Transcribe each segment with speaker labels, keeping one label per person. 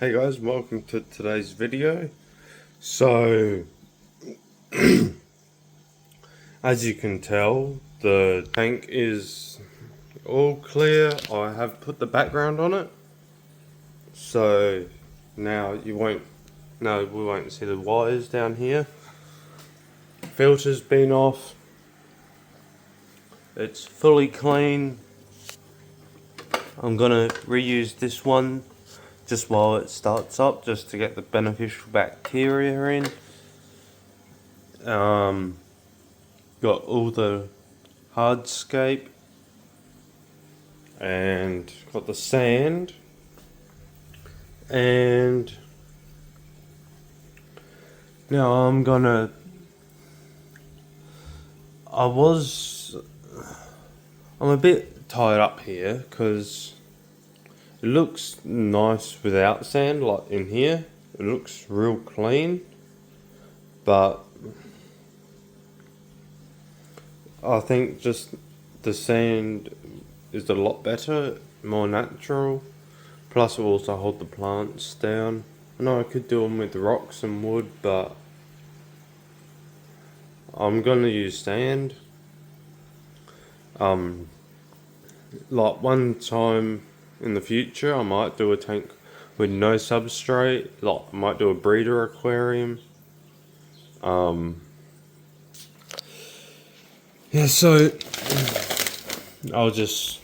Speaker 1: Hey guys, welcome to today's video. So, as you can tell, the tank is all clear. I have put the background on it, so now we won't see the wires down here. Filter's been off. It's fully clean. I'm gonna reuse this one just while it starts up, just to get the beneficial bacteria in. Got all the hardscape and got the sand, and now I'm a bit tied up here because it looks nice without sand. Like in here it looks real clean, but I think just the sand is a lot better, more natural. Plus it will also hold the plants down. I know I could do them with rocks and wood, but I'm gonna use sand. Like one time in the future I might do a tank with no substrate. Like I might do a breeder aquarium. Yeah, so I'll just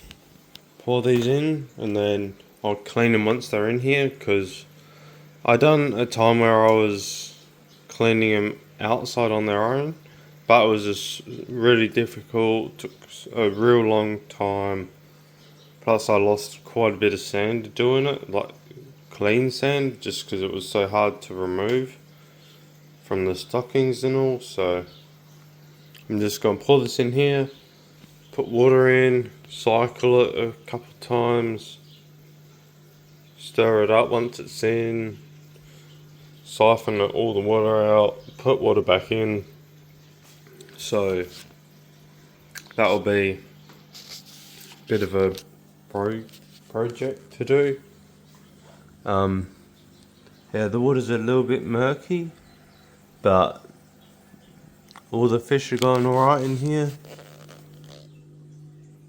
Speaker 1: pour these in and then I'll clean them once they're in here, because I done a time where I was cleaning them outside on their own, but it was just really difficult, took a real long time, plus I lost quite a bit of sand doing it, like clean sand, just because it was so hard to remove from the stockings and all. So I'm just going to pour this in here, put water in, cycle it a couple times, stir it up once it's in, siphon all the water out, put water back in. So that'll be a bit of a project to do. Yeah, the water's a little bit murky, but all the fish are going alright in here.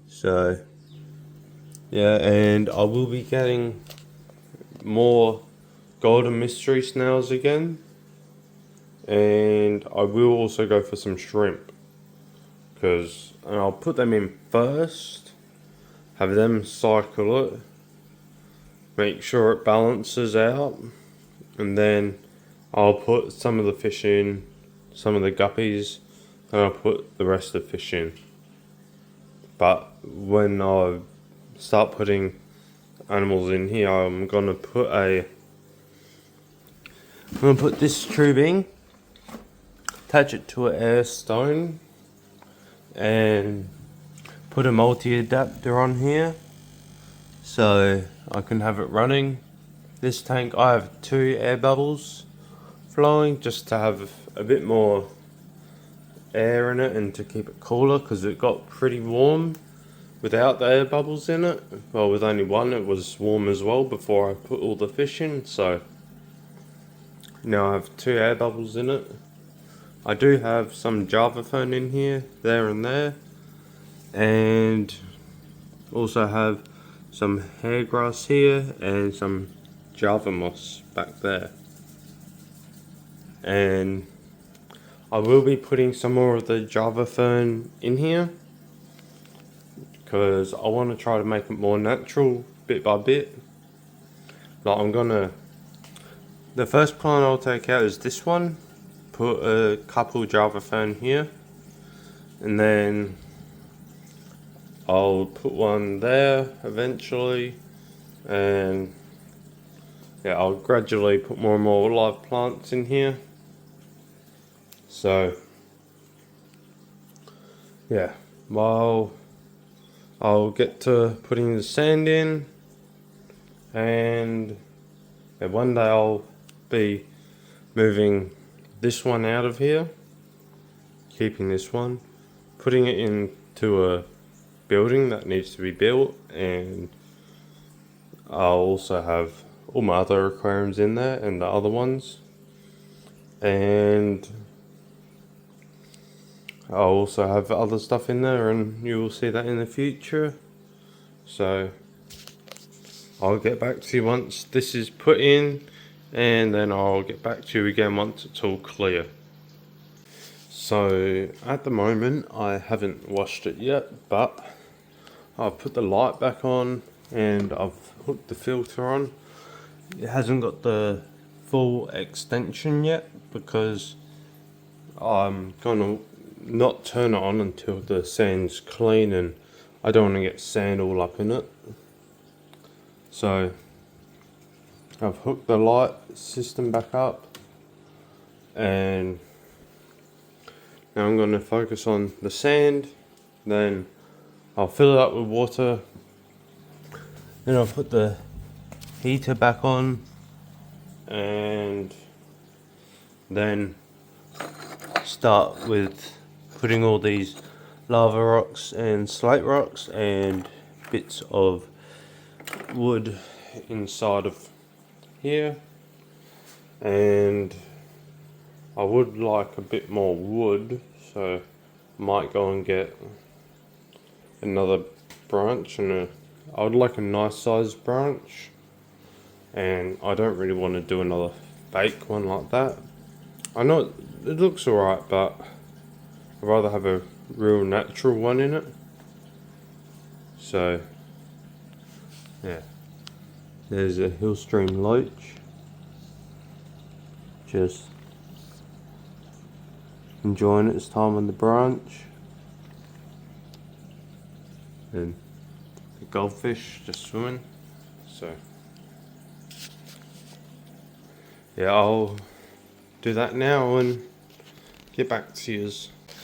Speaker 1: So yeah, and I will be getting more golden mystery snails again, and I will also go for some shrimp, and I'll put them in first, have them cycle it, make sure it balances out, and then I'll put some of the fish in, some of the guppies, and I'll put the rest of the fish in. But when I start putting animals in here, I'm gonna put this tubing, attach it to an air stone, and put a multi-adapter on here so I can have it running. This tank, I have 2 air bubbles flowing just to have a bit more air in it and to keep it cooler, because it got pretty warm without the air bubbles in it. Well, with only one it was warm as well before I put all the fish in, so now I have 2 air bubbles in it. I do have some Java fern in here, there and there, and also have some hair grass here and some Java moss back there. And I will be putting some more of the Java fern in here, because I want to try to make it more natural bit by bit. Like the first plant I'll take out is this one, put a couple Java fern here, and then I'll put one there eventually, and yeah, I'll gradually put more and more live plants in here. So yeah, while I'll get to putting the sand in, and yeah, one day I'll be moving this one out of here, keeping this one, putting it into a building that needs to be built, and I'll also have all my other aquariums in there and the other ones. And I'll also have other stuff in there, and you will see that in the future. So I'll get back to you once this is put in, and then I'll get back to you again once it's all clear. So at the moment I haven't washed it yet, but I've put the light back on and I've hooked the filter on. It hasn't got the full extension yet because I'm gonna not turn it on until the sand's clean, and I don't want to get sand all up in it. So I've hooked the light system back up, and now I'm going to focus on the sand. Then I'll fill it up with water, then I'll put the heater back on, and then start with putting all these lava rocks and slate rocks and bits of wood inside of here. And I would like a bit more wood, so I might go and get another branch, and I would like a nice sized branch, and I don't really want to do another fake one like that. I know it looks alright, but I'd rather have a real natural one in it. So yeah, there's a Hillstream loach, just enjoying its time on the branch, and the goldfish just swimming. So yeah, I'll do that now and get back to you.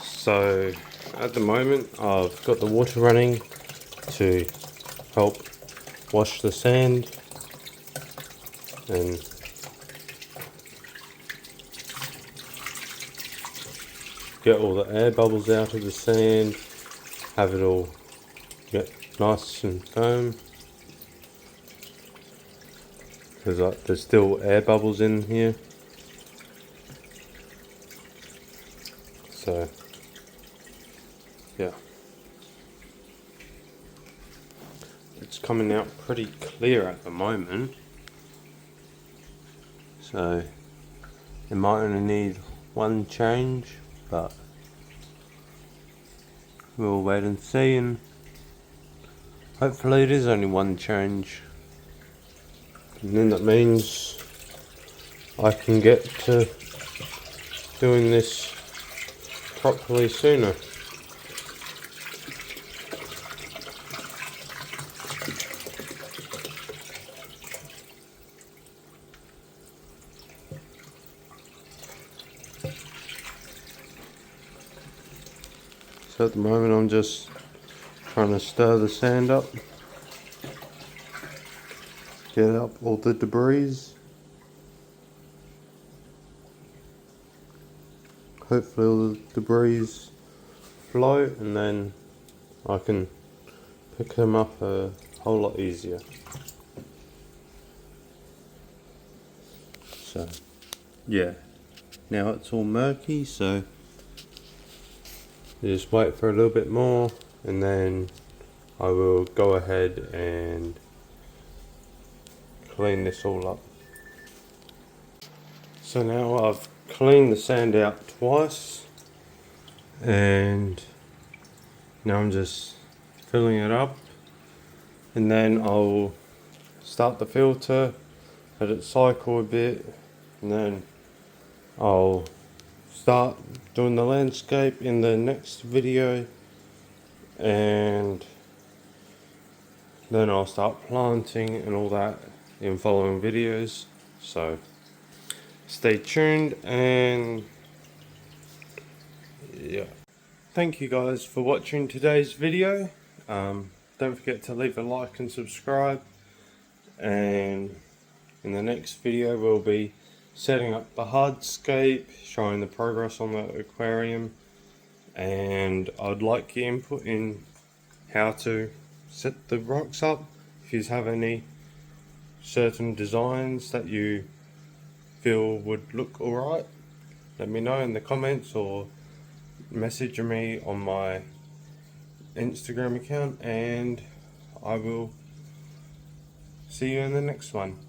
Speaker 1: So at the moment I've got the water running to help wash the sand and get all the air bubbles out of the sand, have it all get nice and firm, because there's still air bubbles in here. So yeah, it's coming out pretty clear at the moment, so it might only need one change, but we'll wait and see, and hopefully it is only one change, and then that means I can get to doing this properly sooner. So at the moment I'm just trying to stir the sand up, get up all the debris. Hopefully all the debris float, and then I can pick them up a whole lot easier. So yeah, now it's all murky, so just wait for a little bit more, and then I will go ahead and clean this all up. So now I've cleaned the sand out twice, and now I'm just filling it up, and then I'll start the filter, let it cycle a bit, and then I'll start doing the landscape in the next video, and then I'll start planting and all that in following videos. So stay tuned, and yeah, thank you guys for watching today's video. Don't forget to leave a like and subscribe, and in the next video we'll be setting up the hardscape, showing the progress on the aquarium, and I'd like your input in how to set the rocks up. If you have any certain designs that you feel would look alright, let me know in the comments or message me on my Instagram account, and I will see you in the next one.